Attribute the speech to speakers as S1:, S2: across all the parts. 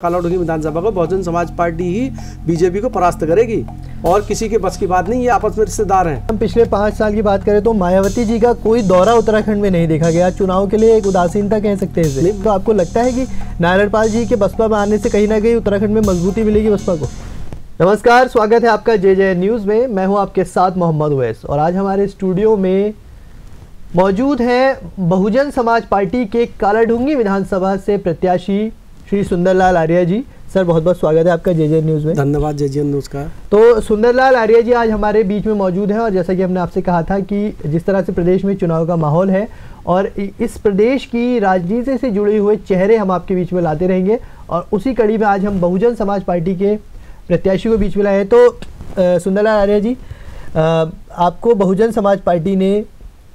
S1: कालाडूंगी विधानसभा को बहुजन समाज पार्टी ही बीजेपी को परास्त करेगी और किसी के बस की बात नहीं। ये आपस में रिश्तेदार हैं।
S2: हम पिछले 5 साल की बात करें तो मायावती जी का कोई दौरा उत्तराखंड में नहीं देखा गया। चुनाव के लिए एक उदासीनता कह सकते हैं इसे। तो आपको लगता है कि नारायणपाल जी के बसपा में आने से कहीं ना कहीं उत्तराखंड में मजबूती मिलेगी बसपा को? नमस्कार, स्वागत है आपका JJ न्यूज़ में। मैं हूँ आपके साथ मोहम्मद उवैस और आज हमारे स्टूडियो में मौजूद हैं बहुजन समाज पार्टी के कालाढूंगी विधानसभा से प्रत्याशी श्री सुंदरलाल आर्य जी। सर, बहुत बहुत स्वागत है आपका JJ न्यूज़ में।
S1: धन्यवाद JJ न्यूज़ का।
S2: तो सुंदरलाल आर्य जी आज हमारे बीच में मौजूद हैं और जैसा कि हमने आपसे कहा था कि जिस तरह से प्रदेश में चुनाव का माहौल है और इस प्रदेश की राजनीति से जुड़े हुए चेहरे हम आपके बीच में लाते रहेंगे और उसी कड़ी में आज हम बहुजन समाज पार्टी के प्रत्याशी को बीच में लाए हैं। तो सुंदरलाल आर्य जी, आपको बहुजन समाज पार्टी ने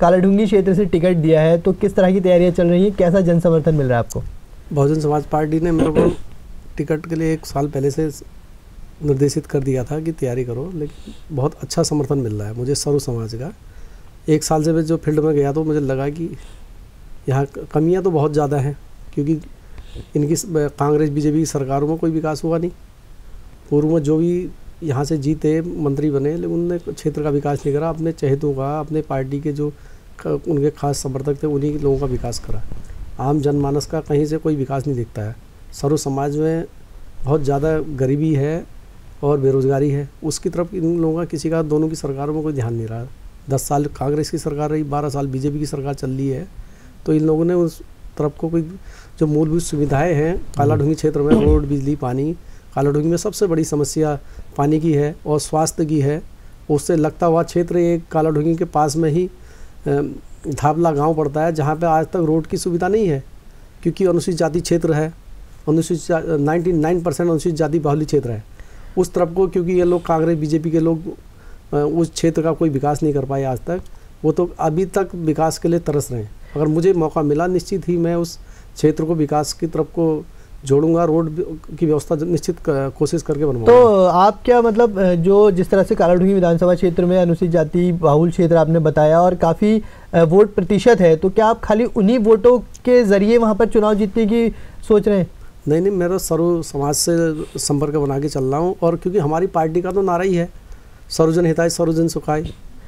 S2: कालाढूंगी क्षेत्र से टिकट दिया है, तो किस तरह की तैयारियां चल रही हैं, कैसा जन समर्थन मिल रहा है आपको?
S1: बहुजन समाज पार्टी ने मेरे को टिकट के लिए 1 साल पहले से निर्देशित कर दिया था कि तैयारी करो, लेकिन बहुत अच्छा समर्थन मिल रहा है मुझे सर्व समाज का। 1 साल से मैं जो फील्ड में गया तो मुझे लगा कि यहाँ कमियाँ तो बहुत ज़्यादा हैं, क्योंकि इनकी कांग्रेस बीजेपी की सरकारों में कोई विकास हुआ नहीं। पूर्व में जो भी यहाँ से जीते मंत्री बने, लेकिन उनने क्षेत्र का विकास नहीं करा। अपने चहेतों का, अपने पार्टी के जो उनके खास समर्थक थे उन्हीं लोगों का विकास करा। आम जनमानस का कहीं से कोई विकास नहीं दिखता है। सर्व समाज में बहुत ज़्यादा गरीबी है और बेरोज़गारी है, उसकी तरफ इन लोगों का किसी का, दोनों की सरकारों में कोई ध्यान नहीं रहा। 10 साल कांग्रेस की सरकार रही, 12 साल बीजेपी की सरकार चल रही है, तो इन लोगों ने उस तरफ को कोई जो मूलभूत सुविधाएँ हैं कालाढूंगी क्षेत्र में, रोड, बिजली, पानी, कालाढूंगी में सबसे बड़ी समस्या पानी की है और स्वास्थ्य की है। उससे लगता हुआ क्षेत्र एक कालाढूंगी के पास में ही धापला गांव पड़ता है, जहां पे आज तक रोड की सुविधा नहीं है, क्योंकि अनुसूचित जाति क्षेत्र है। 99% अनुसूचित जाति बाहुल्य क्षेत्र है। उस तरफ को क्योंकि ये लोग कांग्रेस बीजेपी के लोग उस क्षेत्र का कोई विकास नहीं कर पाए आज तक, वो तो अभी तक विकास के लिए तरस रहे हैं। अगर मुझे मौका मिला, निश्चित ही मैं उस क्षेत्र को विकास की तरफ को जोड़ूंगा, रोड की व्यवस्था निश्चित कोशिश करके बनवाऊंगा।
S2: तो आप क्या मतलब, जो जिस तरह से कालाढूंगी विधानसभा क्षेत्र में अनुसूचित जाति बाहुल क्षेत्र आपने बताया और काफ़ी वोट प्रतिशत है, तो क्या आप खाली उन्हीं वोटों के जरिए वहां पर चुनाव जीतने की सोच रहे हैं?
S1: नहीं, मेरा सर्व समाज से संपर्क बना के चल रहा हूँ, और क्योंकि हमारी पार्टी का तो नारा ही है सर्वजन हिताय सर्वजन सुखाय।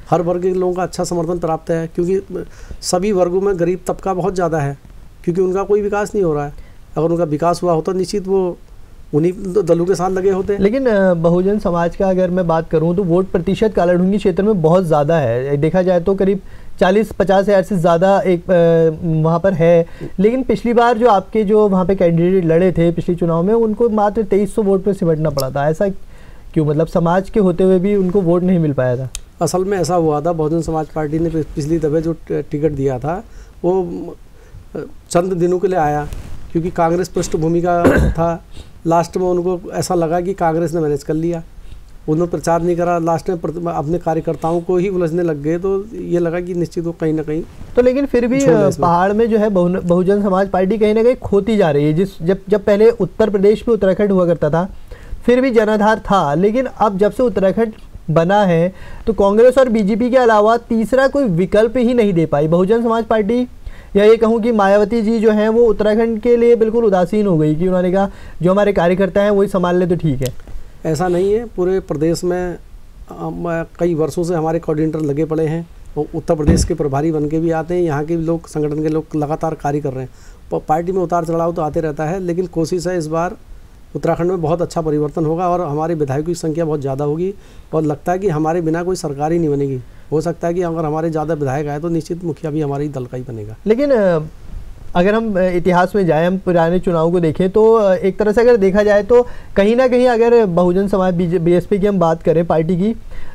S1: हर वर्ग के लोगों का अच्छा समर्थन प्राप्त है, क्योंकि सभी वर्गों में गरीब तबका बहुत ज़्यादा है, क्योंकि उनका कोई विकास नहीं हो रहा है। अगर उनका विकास हुआ होता निश्चित वो उन्हीं दलों के साथ लगे होते। लेकिन
S2: बहुजन समाज का अगर मैं बात करूं तो वोट प्रतिशत कालाढूंगी क्षेत्र में बहुत ज़्यादा है। देखा जाए तो करीब 40-50 हज़ार से ज़्यादा एक वहाँ पर है। लेकिन पिछली बार जो आपके जो वहाँ पे कैंडिडेट लड़े थे पिछले चुनाव में, उनको मात्र 2300 वोट पर सिमटना पड़ा था। ऐसा क्यों? मतलब समाज के होते हुए भी उनको वोट नहीं मिल पाया था?
S1: असल में ऐसा हुआ था, बहुजन समाज पार्टी ने पिछली दफ़े जो टिकट दिया था वो चंद दिनों के लिए आया, क्योंकि कांग्रेस पृष्ठभूमि का था। लास्ट में उनको ऐसा लगा कि कांग्रेस ने मैनेज कर लिया, उन्होंने प्रचार नहीं करा, लास्ट में अपने कार्यकर्ताओं को ही उलझने लग गए, तो ये लगा कि निश्चित वो कहीं ना कहीं
S2: तो। लेकिन फिर भी पहाड़ में जो है बहुजन समाज पार्टी कहीं ना कहीं खोती जा रही है। जब पहले उत्तर प्रदेश में उत्तराखंड हुआ करता था, फिर भी जनाधार था, लेकिन अब जब से उत्तराखंड बना है तो कांग्रेस और बीजेपी के अलावा तीसरा कोई विकल्प ही नहीं दे पाई बहुजन समाज पार्टी। या ये कहूँ कि मायावती जी जो हैं वो उत्तराखंड के लिए बिल्कुल उदासीन हो गई, कि उन्होंने कहा जो हमारे कार्यकर्ता हैं वही संभाल ले तो ठीक है।
S1: ऐसा नहीं है, पूरे प्रदेश में कई वर्षों से हमारे कोऑर्डिनेटर लगे पड़े हैं, वो उत्तर प्रदेश के प्रभारी बन के भी आते हैं। यहाँ के लोग, संगठन के लोग लगातार कार्य कर रहे हैं। पार्टी में उतार चढ़ाव तो आते रहता है, लेकिन कोशिश है इस बार उत्तराखंड में बहुत अच्छा परिवर्तन होगा और हमारे विधायकों की संख्या बहुत ज़्यादा होगी, और लगता है कि हमारे बिना कोई सरकार ही नहीं बनेगी। हो सकता है कि अगर हमारे ज़्यादा विधायक आए तो निश्चित मुखिया भी हमारे दल का ही बनेगा।
S2: लेकिन अगर हम इतिहास में जाएं, हम पुराने चुनाव को देखें तो एक तरह से अगर देखा जाए तो कहीं ना कहीं अगर बहुजन समाज BSP की हम बात करें पार्टी की,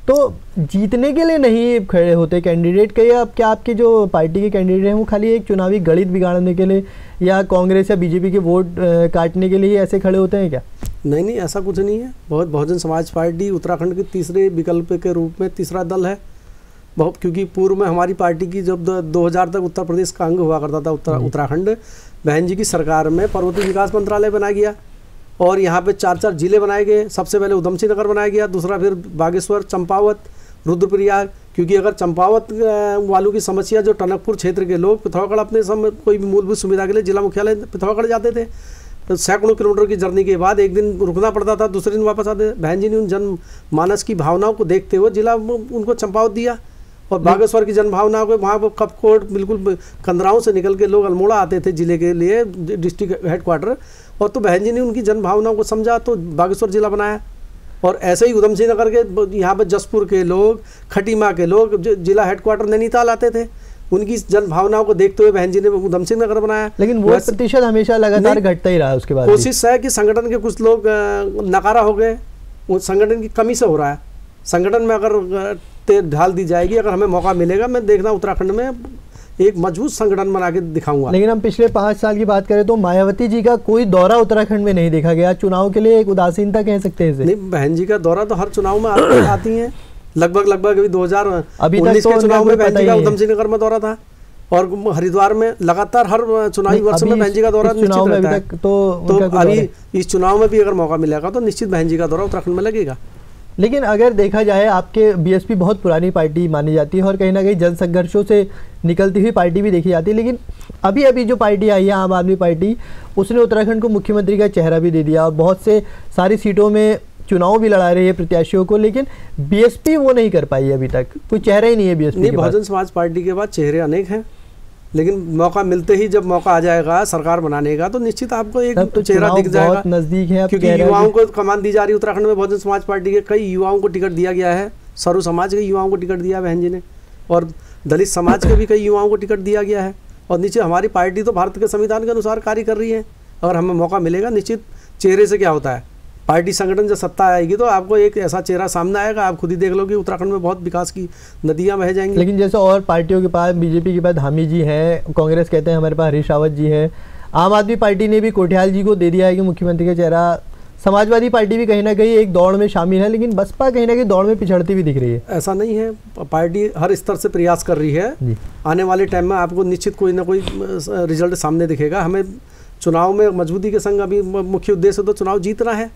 S2: तो जीतने के लिए नहीं खड़े होते कैंडिडेट के। या क्या आपके जो पार्टी के कैंडिडेट हैं वो खाली एक चुनावी गणित बिगाड़ने के लिए या कांग्रेस या बीजेपी के वोट काटने के लिए ऐसे खड़े होते हैं क्या?
S1: नहीं, ऐसा कुछ नहीं है। बहुजन समाज पार्टी उत्तराखंड के तीसरे विकल्प के रूप में तीसरा दल है। क्योंकि पूर्व में हमारी पार्टी की जब 2000 तक उत्तर प्रदेश का अंग हुआ करता था उत्तराखंड, बहन जी की सरकार में पर्वतीय विकास मंत्रालय बनाया गया और यहाँ पे 4 जिले बनाए गए। सबसे पहले उधमसिंह नगर बनाया गया, दूसरा फिर बागेश्वर, चंपावत, रुद्रप्रयाग। क्योंकि अगर चंपावत वालों की समस्या, जो टनकपुर क्षेत्र के लोग पिथौरागढ़ अपने कोई भी मूलभूत सुविधा के लिए जिला मुख्यालय पिथौरागढ़ जाते थे, सैकड़ों किलोमीटर की जर्नी के बाद एक दिन रुकना पड़ता था, दूसरे दिन वापस आते। बहन जी ने उन जन मानस की भावनाओं को देखते हुए जिला उनको चंपावत दिया, और बागेश्वर की जन भावनाओं को वहाँ पर कपकोट बिल्कुल कंदराओं से निकल के लोग अल्मोड़ा आते थे जिले के लिए, डिस्ट्रिक्ट हेडक्वार्टर, और तो बहन जी ने उनकी जन भावनाओं को समझा तो बागेश्वर जिला बनाया। और ऐसे ही उधम सिंह नगर के यहाँ पर जसपुर के लोग, खटीमा के लोग जिला हेडक्वार्टर नैनीताल आते थे, उनकी जन भावनाओं को देखते हुए बहन जी ने उधम सिंह नगर बनाया।
S2: लेकिन वो प्रतिशत हमेशा लगातार घटता ही रहा। उसके बाद
S1: कोशिश है कि संगठन के कुछ लोग नकारा हो गए, वो संगठन की कमी से हो रहा है। संगठन में अगर ढाल दी जाएगी, अगर हमें मौका मिलेगा, मैं देखना उत्तराखंड में एक मजबूत संगठन बना के दिखाऊंगा।
S2: लेकिन हम पिछले 5 साल की बात करें तो मायावती जी का कोई दौरा उत्तराखंड में नहीं देखा गया। चुनाव के लिए एक उदासीनता कह सकते हैं इसे।
S1: नहीं, बहन जी का दौरा तो हर चुनाव में आती है, लगभग अभी 2019 के चुनाव में बहन जी का उधम सिंह नगर में दौरा था, और हरिद्वार में लगातार हर चुनावी वर्ष में बहन जी का दौरा निश्चित रहता है। तो अभी इस चुनाव में भी अगर मौका मिलेगा तो निश्चित बहन जी का दौरा उत्तराखंड में लगेगा।
S2: लेकिन अगर देखा जाए, आपके बीएसपी बहुत पुरानी पार्टी मानी जाती है और कहीं ना कहीं जन संघर्षों से निकलती हुई पार्टी भी देखी जाती है, लेकिन अभी जो पार्टी आई है आम आदमी पार्टी, उसने उत्तराखंड को मुख्यमंत्री का चेहरा भी दे दिया और बहुत से सारी सीटों में चुनाव भी लड़ा रही है प्रत्याशियों को, लेकिन बीएसपी वो नहीं कर पाई अभी तक, कोई चेहरा ही नहीं है बीएसपी के पास।
S1: बहुजन समाज पार्टी के बाद चेहरे अनेक हैं, लेकिन मौका मिलते ही, जब मौका आ जाएगा सरकार बनाने का, तो निश्चित आपको एक तो चेहरा दिख जाएगा।
S2: नजदीक है,
S1: क्योंकि युवाओं को कमान दी जा रही है उत्तराखंड में। बहुजन समाज पार्टी के कई युवाओं को टिकट दिया गया है, सर्व समाज के युवाओं को टिकट दिया बहन जी ने, और दलित समाज के भी कई युवाओं को टिकट दिया गया है। और नीचे हमारी पार्टी तो भारत के संविधान के अनुसार कार्य कर रही है। अगर हमें मौका मिलेगा, निश्चित चेहरे से क्या होता है, पार्टी संगठन जब सत्ता आएगी तो आपको एक ऐसा चेहरा सामने आएगा, आप खुद ही देख लो कि उत्तराखंड में बहुत विकास की नदियां बह जाएंगी।
S2: लेकिन जैसे और पार्टियों के पास, बीजेपी के पास धामी जी हैं, कांग्रेस कहते हैं हमारे पास हरीश रावत जी है, आम आदमी पार्टी ने भी कोठियाल जी को दे दिया है कि मुख्यमंत्री का चेहरा, समाजवादी पार्टी भी कहीं ना कहीं एक दौड़ में शामिल है, लेकिन बसपा कहीं ना कहीं दौड़ में पिछड़ती भी दिख रही है।
S1: ऐसा नहीं है, पार्टी हर स्तर से प्रयास कर रही है। आने वाले टाइम में आपको निश्चित कोई ना कोई रिजल्ट सामने दिखेगा। हमें चुनाव में मजबूती के संग, अभी मुख्य उद्देश्य तो चुनाव जीतना है।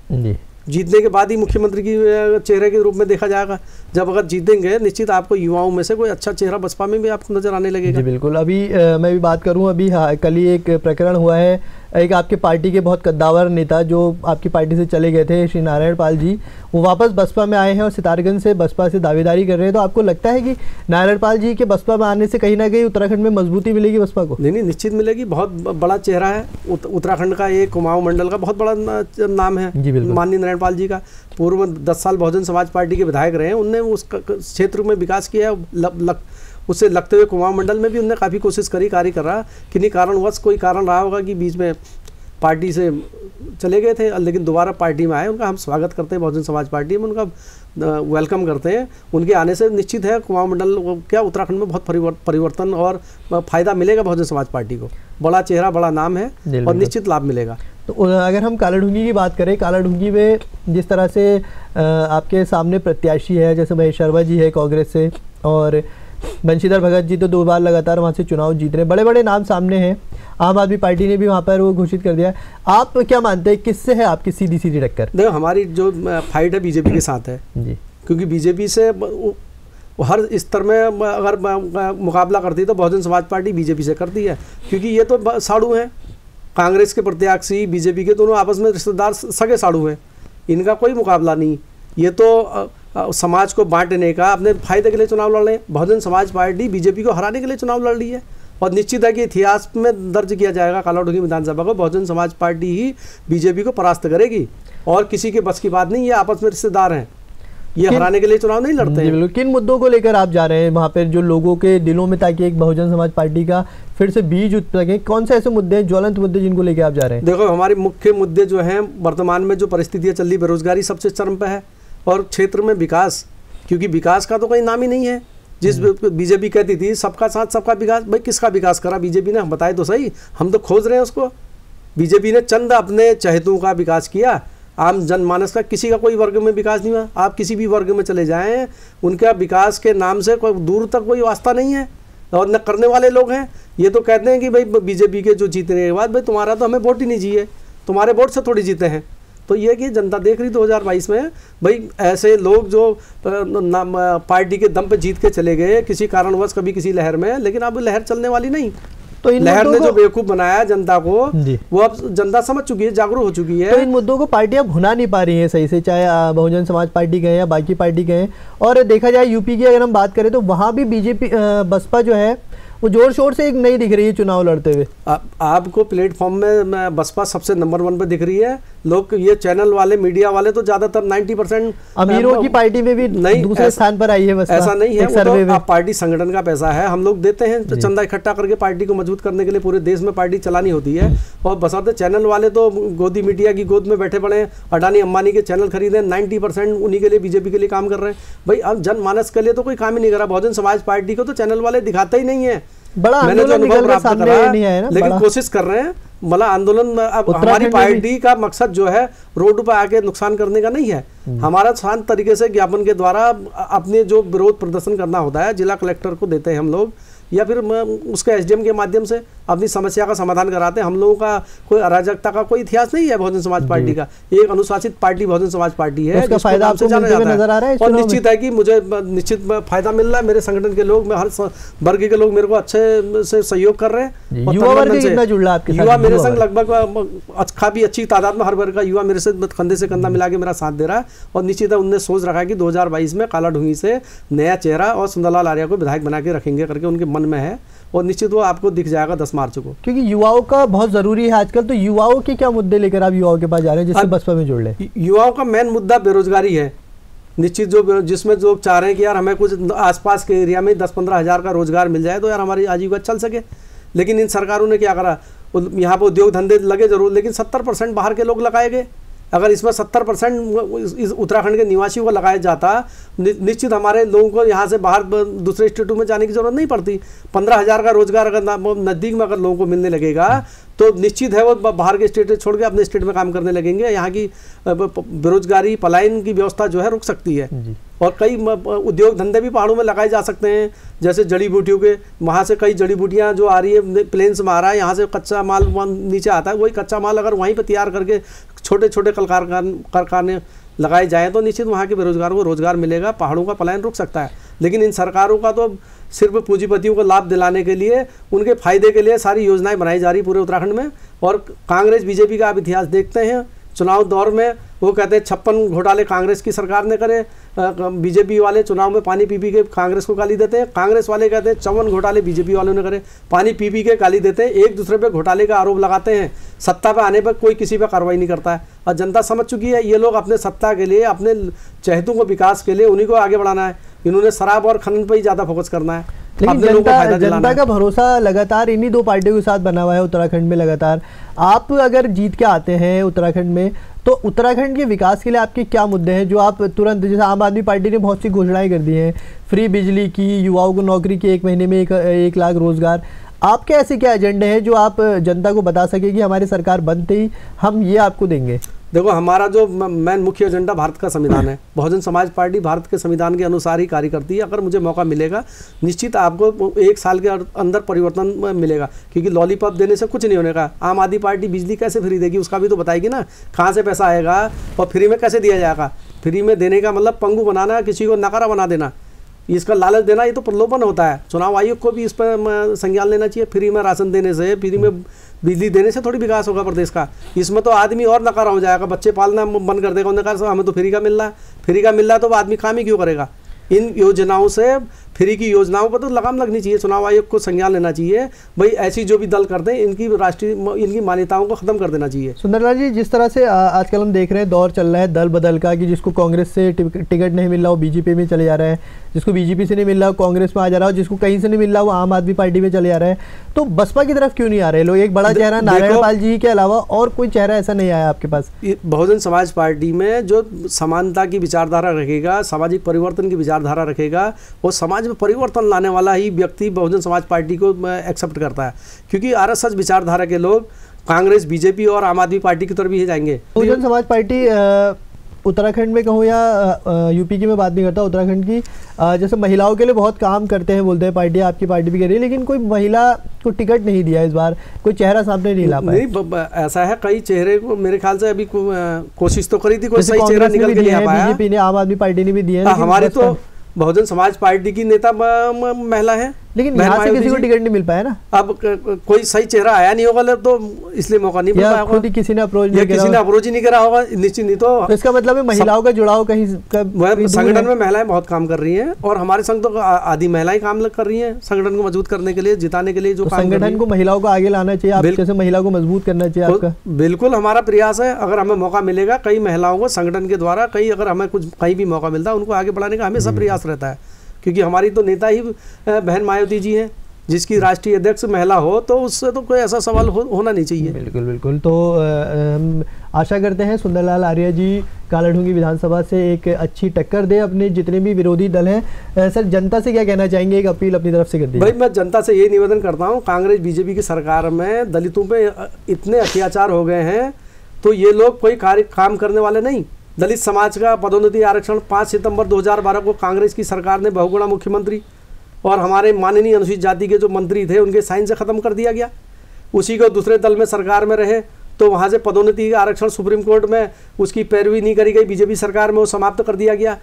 S1: जीतने के बाद ही मुख्यमंत्री की चेहरे के रूप में देखा जाएगा। जब अगर जीतेंगे, निश्चित आपको युवाओं में से कोई अच्छा चेहरा बसपा में भी आपको नजर आने लगेगा।
S2: जी बिल्कुल। अभी मैं भी बात करूं, अभी कल ही एक प्रकरण हुआ है, एक आपके पार्टी के बहुत कद्दावर नेता जो आपकी पार्टी से चले गए थे, श्री नारायण पाल जी, वो वापस बसपा में आए हैं और सितारगंज से बसपा से दावेदारी कर रहे हैं। तो आपको लगता है कि नारायण पाल जी के बसपा में आने से कहीं ना कहीं उत्तराखंड में मजबूती मिलेगी बसपा को?
S1: नहीं, निश्चित मिलेगी। बहुत बड़ा चेहरा है उत्तराखंड का, एक कुमाऊं मंडल का बहुत बड़ा नाम है माननीय नारायण पाल जी का। पूर्व 10 साल बहुजन समाज पार्टी के विधायक रहे हैं, उनने उस क्षेत्र में विकास किया है। उससे लगते हुए कुमाऊं मंडल में भी उन्होंने काफ़ी कोशिश करी, कार्य कर रहा। किन्हीं कारणवश कोई कारण रहा होगा कि बीच में पार्टी से चले गए थे, लेकिन दोबारा पार्टी में आए। उनका हम स्वागत करते हैं, बहुजन समाज पार्टी में उनका वेलकम करते हैं। उनके आने से निश्चित है कुमाऊं मंडल क्या उत्तराखंड में बहुत परिवर्तन और फायदा मिलेगा। बहुजन समाज पार्टी को बड़ा चेहरा, बड़ा नाम है और निश्चित लाभ मिलेगा।
S2: तो अगर हम कालाढूंगी की बात करें, कालाढूंगी में जिस तरह से आपके सामने प्रत्याशी है, जैसे महेश शर्मा जी है कांग्रेस से, और बंशीधर भगत जी तो 2 बार लगातार वहाँ से चुनाव जीत रहे, बड़े बड़े नाम सामने हैं। आम आदमी पार्टी ने भी वहाँ पर वो घोषित कर दिया। आप क्या मानते हैं, किससे है आपकी सीधी सीधी टक्कर?
S1: देखो, हमारी जो फाइट है बीजेपी के साथ है जी, क्योंकि बीजेपी से हर स्तर में अगर मुकाबला करती है तो बहुजन समाज पार्टी बीजेपी से करती है, क्योंकि ये तो साड़ू हैं। कांग्रेस के प्रत्याशी, बीजेपी के, दोनों आपस में रिश्तेदार सगे साड़ू हैं, इनका कोई मुकाबला नहीं। ये तो समाज को बांटने का, अपने फायदे के लिए चुनाव लड़ रहे हैं। बहुजन समाज पार्टी बीजेपी को हराने के लिए चुनाव लड़ रही है, और निश्चित है कि इतिहास में दर्ज किया जाएगा कालाढूंगी विधानसभा को, बहुजन समाज पार्टी ही बीजेपी को परास्त करेगी, और किसी के बस की बात नहीं। ये आपस में रिश्तेदार हैं, ये हराने के लिए चुनाव नहीं लड़ते हैं।
S2: किन मुद्दों को लेकर आप जा रहे हैं वहाँ पर, जो लोगों के दिलों में, ताकि एक बहुजन समाज पार्टी का फिर से बीज उठ सके? कौन से ऐसे मुद्दे हैं, ज्वलंत मुद्दे, जिनको लेकर आप जा रहे हैं?
S1: देखो, हमारे मुख्य मुद्दे जो हैं, वर्तमान में जो परिस्थितियाँ चल रही, बेरोजगारी सबसे चरम पे है, और क्षेत्र में विकास, क्योंकि विकास का तो कोई नाम ही नहीं है। जिस बीजेपी कहती थी सबका साथ सबका विकास, भाई किसका विकास करा बीजेपी ने? हम बताए तो सही, हम तो खोज रहे हैं उसको। बीजेपी ने चंद अपने चहेतों का विकास किया, आम जनमानस का किसी का कोई वर्ग में विकास नहीं हुआ। आप किसी भी वर्ग में चले जाएं, उनका विकास के नाम से कोई दूर तक कोई वास्ता नहीं है, और न करने वाले लोग हैं। ये तो कहते हैं कि भाई बीजेपी के जो जीतने के बाद, भाई तुम्हारा तो हमें वोट ही नहीं चाहिए, तुम्हारे वोट से थोड़ी जीते हैं। तो ये कि जनता देख रही 2022 में, भाई ऐसे लोग जो पार्टी के दम पे जीत के चले गए किसी कारणवश, कभी किसी लहर में, लेकिन अब लहर चलने वाली नहीं।
S2: तो इन
S1: लहर ने
S2: मुद्दों
S1: जो
S2: को
S1: बेवकूफ बनाया जनता को,
S2: जी।
S1: वो अब जनता समझ चुकी है, जागरूक हो चुकी है।
S2: तो इन मुद्दों को पार्टियां भुना नहीं पा रही हैं सही से, चाहे बहुजन समाज पार्टी गए या बाकी पार्टी गए। और देखा जाए यूपी की अगर हम बात करें तो वहां भी बीजेपी बसपा जो है वो जोर शोर से एक नहीं दिख रही है चुनाव लड़ते हुए।
S1: आपको प्लेटफॉर्म में बसपा सबसे नंबर 1 पे दिख रही है। लोग ये चैनल वाले, मीडिया वाले तो ज्यादातर 90%
S2: अमीरों की पार्टी में भी नहीं दूसरे स्थान पर आई है बसपा।
S1: ऐसा नहीं है, वो
S2: सर्वे
S1: तो पार्टी संगठन का पैसा है, हम लोग देते हैं तो चंदा इकट्ठा करके पार्टी को मजबूत करने के लिए पूरे देश में पार्टी चलानी होती है। और बसपा चैनल वाले तो गोदी मीडिया की गोद में बैठे पड़े हैं, अडानी अंबानी के चैनल खरीदे, 90% उन्हीं के लिए, बीजेपी के लिए काम कर रहे हैं। भाई अब जनमानस के लिए तो कोई काम ही नहीं कर रहा। बहुजन समाज पार्टी को तो चैनल वाले दिखाते ही नहीं है।
S2: बड़ा
S1: मैंने जो अनुभव प्राप्त करा
S2: नहीं है ना,
S1: लेकिन कोशिश कर रहे हैं। मतलब आंदोलन अब हमारी पार्टी का मकसद जो है रोड पर आके नुकसान करने का नहीं है। हमारा शांत तरीके से ज्ञापन के द्वारा अपने जो विरोध प्रदर्शन करना होता है जिला कलेक्टर को देते हैं हम लोग, या फिर उसके एसडीएम के माध्यम से अपनी समस्या का समाधान कराते हैं। हम लोगों का कोई अराजकता का कोई इतिहास नहीं है। बहुजन समाज पार्टी का एक अनुशासित पार्टी बहुजन समाज पार्टी है,
S2: उसका फायदा आपको मिलते हुए नजर आ रहा है।
S1: और निश्चित है कि मुझे निश्चित फायदा मिल रहा है। मेरे संगठन के लोग, हर वर्ग के लोग मेरे को अच्छे से सहयोग कर रहे हैं।
S2: युवा वर्ग कितना जुड़ रहा है आपके साथ?
S1: युवा मेरे संग लगभग काफी अच्छी तादाद में हर वर्ग का युवा मेरे से कंधे से कंधा मिला के मेरा साथ दे रहा है। और निश्चित है उनने सोच रखा है कि 2022 में काला ढूंगी से नया चेहरा और सुंदरलाल आर्या को विधायक बना के रखेंगे करके उनके मन में है। और निश्चित वो आपको दिख जाएगा 10 मार्च को, क्योंकि
S2: युवाओं का बहुत जरूरी है आजकल। तो युवाओं के क्या मुद्दे लेकर आप युवाओं के पास जा रहे हैं जिससे बसपा में जुड़ ले?
S1: युवाओं का मेन मुद्दा बेरोजगारी है। निश्चित जो जिसमें लोग चाह रहे हैं कि यार हमें कुछ आसपास के एरिया में 10-15 हज़ार का रोजगार मिल जाए तो यार हमारी आजीविका चल सके। लेकिन इन सरकारों ने क्या करा, यहाँ पर उद्योग धंधे लगे जरूर, लेकिन 70% बाहर के लोग लगाए गए। अगर इसमें 70% इस उत्तराखंड के निवासियों को लगाया जाता, निश्चित हमारे लोगों को यहाँ से बाहर दूसरे स्टेटों में जाने की जरूरत नहीं पड़ती। 15,000 का रोजगार अगर नज़दीक में अगर लोगों को मिलने लगेगा तो निश्चित है वो बाहर के स्टेट छोड़ के अपने स्टेट में काम करने लगेंगे। यहाँ की बेरोजगारी, पलायन की व्यवस्था जो है रुक सकती है। और कई उद्योग धंधे भी पहाड़ों में लगाए जा सकते हैं, जैसे जड़ी बूटियों के, वहाँ से कई जड़ी बूटियाँ जो आ रही है प्लेन्स में आ रहा है, यहाँ से कच्चा माल नीचे आता है, वही कच्चा माल अगर वहीं पर तैयार करके छोटे छोटे कल कारखाने लगाए जाएँ तो निश्चित वहाँ के बेरोजगारों को रोजगार मिलेगा, पहाड़ों का पलायन रुक सकता है। लेकिन इन सरकारों का तो सिर्फ पूंजीपतियों को लाभ दिलाने के लिए, उनके फायदे के लिए सारी योजनाएं बनाई जा रही पूरे उत्तराखंड में। और कांग्रेस बीजेपी का आप इतिहास देखते हैं, चुनाव दौर में वो कहते हैं 56 घोटाले कांग्रेस की सरकार ने करे, बीजेपी वाले चुनाव में पानी पी के कांग्रेस को गाली देते हैं। कांग्रेस वाले कहते हैं 54 घोटाले बीजेपी वालों ने करे, पानी पी के गाली देते हैं, एक दूसरे पे घोटाले का आरोप लगाते हैं। सत्ता पे आने पर कोई किसी पे कार्रवाई नहीं करता है। और जनता समझ चुकी है ये लोग अपने सत्ता के लिए, अपने चहेतों को विकास के लिए उन्हीं को आगे बढ़ाना है। इन्होंने शराब और खनन पर ही ज़्यादा फोकस करना है।
S2: लेकिन जनता का भरोसा लगातार इन्हीं दो पार्टियों के साथ बना हुआ है उत्तराखंड में लगातार। आप अगर जीत के आते हैं उत्तराखंड में तो उत्तराखंड के विकास के लिए आपके क्या मुद्दे हैं जो आप तुरंत, जैसे आम आदमी पार्टी ने बहुत सी घोषणाएं कर दी हैं, फ्री बिजली की, युवाओं को नौकरी की, 1 महीने में 1 लाख रोजगार, आपके ऐसे क्या एजेंडे हैं जो आप जनता को बता सके कि हमारी सरकार बनते ही हम ये आपको देंगे?
S1: देखो, हमारा जो मेन मुख्य एजेंडा भारत का संविधान है। बहुजन समाज पार्टी भारत के संविधान के अनुसार ही कार्य करती है। अगर मुझे मौका मिलेगा निश्चित आपको 1 साल के अंदर परिवर्तन मिलेगा, क्योंकि लॉलीपॉप देने से कुछ नहीं होने का। आम आदमी पार्टी बिजली कैसे फ्री देगी उसका भी तो बताएगी ना, कहाँ से पैसा आएगा और फ्री में कैसे दिया जाएगा। फ्री में देने का मतलब पंगु बनाना, किसी को नकारा बना देना, इसका लालच देना, ये तो प्रलोभन होता है। चुनाव आयोग को भी इस पर संज्ञान लेना चाहिए। फ्री में राशन देने से, फ्री में बिजली देने से थोड़ी विकास होगा प्रदेश का। इसमें तो आदमी और नकारा हो जाएगा, बच्चे पालना बंद कर देगा। उन्होंने कहा हमें तो फ्री का मिल रहा है, फ्री का मिल रहा है तो वो आदमी काम ही क्यों करेगा। इन योजनाओं से, फ्री की योजनाओं पर तो लगाम लगनी चाहिए। चुनाव आयोग को संज्ञान लेना चाहिए, भाई ऐसी जो भी दल करते हैं इनकी राष्ट्रीय, इनकी मान्यताओं को खत्म कर देना चाहिए।
S2: सुंदरलाल जी, जिस तरह से आजकल हम देख रहे हैं दौर चल रहा है दल बदल का, कि जिसको कांग्रेस से टिकट नहीं मिल रहा वो बीजेपी में चले जा रहा है, जिसको बीजेपी से नहीं मिल रहा वो कांग्रेस में आ जा रहा है, जिसको कहीं से नहीं मिल रहा वो आम आदमी पार्टी में चले जा रहा है, तो बसपा की तरफ क्यों नहीं आ रहे लोग? एक बड़ा चेहरा नारायण पाल जी के अलावा और कोई चेहरा ऐसा नहीं आया आपके पास?
S1: बहुजन समाज पार्टी में जो समानता की विचारधारा रखेगा, सामाजिक परिवर्तन की विचारधारा रखेगा, वो समाज में परिवर्तन लाने वाला ही व्यक्ति बहुजन समाज पार्टी को एक्सेप्ट करता है। क्योंकि आरएसएस विचारधारा के लोग कांग्रेस, बीजेपी और आम आदमी पार्टी की तरफ ही जाएंगे।
S2: बहुजन समाज पार्टी उत्तराखंड में कहूँ या यूपी की मैं बात नहीं करता, उत्तराखंड की, जैसे महिलाओं के लिए बहुत काम करते हैं बोलते हैं पार्टी, आपकी पार्टी भी कर रही है, लेकिन कोई महिला को टिकट नहीं दिया इस बार, कोई चेहरा सामने नहीं ला पाया।
S1: नहीं, ऐसा है, कई चेहरे को मेरे ख्याल से अभी कोशिश तो करी थी, कोई सही चेहरा निकल के नहीं आ पाया।
S2: बीजेपी ने, आम आदमी पार्टी ने भी दिया है।
S1: हमारी तो बहुजन समाज पार्टी की नेता महिला है,
S2: लेकिन यहाँ से किसी को टिकट नहीं मिल पाया ना।
S1: अब कोई सही चेहरा आया नहीं होगा तो इसलिए मौका नहीं मिल पाया होगा,
S2: खुद ही किसी ने अप्रोच
S1: नहीं करा होगा निश्चित। नहीं तो
S2: इसका मतलब है महिलाओं का जुड़ाव कहीं
S1: संगठन में महिलाएं बहुत काम कर रही हैं और हमारे संग तो आधी महिलाएं काम कर रही हैं संगठन को मजबूत करने के लिए, जिताने के लिए। जो
S2: संगठन को महिलाओं को आगे लाना चाहिए, आप जैसे महिला को मजबूत करना चाहिए आपका।
S1: बिल्कुल हमारा प्रयास है, अगर हमें मौका मिलेगा कई महिलाओं को संगठन के द्वारा, कहीं अगर हमें कुछ कहीं भी मौका मिलता है उनको आगे बढ़ाने का हमेशा प्रयास रहता है, क्योंकि हमारी तो नेता ही बहन मायावती जी हैं, जिसकी राष्ट्रीय अध्यक्ष महिला हो तो उससे तो कोई ऐसा सवाल होना नहीं चाहिए।
S2: बिल्कुल बिल्कुल। तो आशा करते हैं सुंदरलाल आर्य जी कालाढूंगी विधानसभा से एक अच्छी टक्कर दे अपने जितने भी विरोधी दल हैं। सर जनता से क्या कहना चाहेंगे, एक अपील अपनी तरफ से कर दीजिए।
S1: भाई मैं जनता से यही निवेदन करता हूँ, कांग्रेस बीजेपी की सरकार में दलितों पे इतने अत्याचार हो गए हैं तो ये लोग कोई काम करने वाले नहीं। दलित समाज का पदोन्नति आरक्षण 5 सितंबर 2012 को कांग्रेस की सरकार ने बहुगुणा मुख्यमंत्री और हमारे माननीय अनुसूचित जाति के जो मंत्री थे उनके साइन से ख़त्म कर दिया गया। उसी को दूसरे दल में सरकार में रहे तो वहाँ से पदोन्नति आरक्षण सुप्रीम कोर्ट में उसकी पैरवी नहीं करी गई, बीजेपी सरकार में वो समाप्त कर दिया गया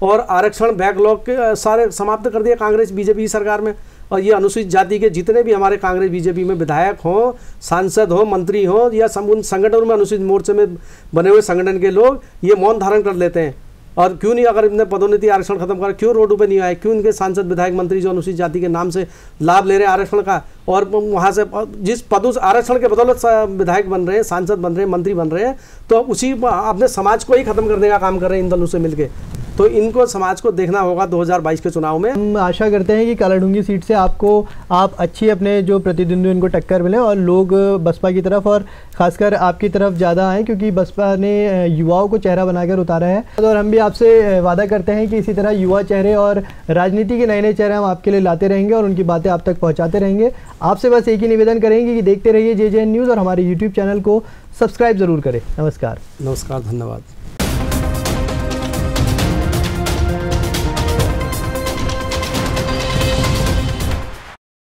S1: और आरक्षण बैकलॉग के सारे समाप्त कर दिया कांग्रेस बीजेपी सरकार में। और ये अनुसूचित जाति के जितने भी हमारे कांग्रेस बीजेपी में विधायक हों, सांसद हो, मंत्री हो या उन संगठनों में अनुसूचित मोर्चे में बने हुए संगठन के लोग ये मौन धारण कर लेते हैं। और क्यों नहीं, अगर इनने पदोन्नति आरक्षण खत्म करा, क्यों रोडों पे नहीं आए, क्यों इनके सांसद विधायक मंत्री जो अनुसूचित जाति के नाम से लाभ ले रहे हैं आरक्षण का और वहाँ से जिस पदों आरक्षण के बदौलत विधायक बन रहे हैं, सांसद बन रहे हैं, मंत्री बन रहे हैं, तो उसी अपने समाज को ही खत्म करने का काम कर रहे हैं इन दलों से मिलकर। तो इनको समाज को देखना होगा 2022 के चुनाव में।
S2: हम आशा करते हैं कि कालाढूंगी सीट से आप अच्छी अपने जो प्रतिद्वंदी उनको टक्कर मिले और लोग बसपा की तरफ और खासकर आपकी तरफ ज़्यादा आएँ, क्योंकि बसपा ने युवाओं को चेहरा बनाकर उतारा है। और हम भी आपसे वादा करते हैं कि इसी तरह युवा चेहरे और राजनीति के नए नए चेहरे हम आपके लिए लाते रहेंगे और उनकी बातें आप तक पहुँचाते रहेंगे। आपसे बस एक ही निवेदन करेंगे कि देखते रहिए JJN न्यूज़ और हमारे YouTube चैनल को सब्सक्राइब ज़रूर करें। नमस्कार।
S1: नमस्कार, धन्यवाद।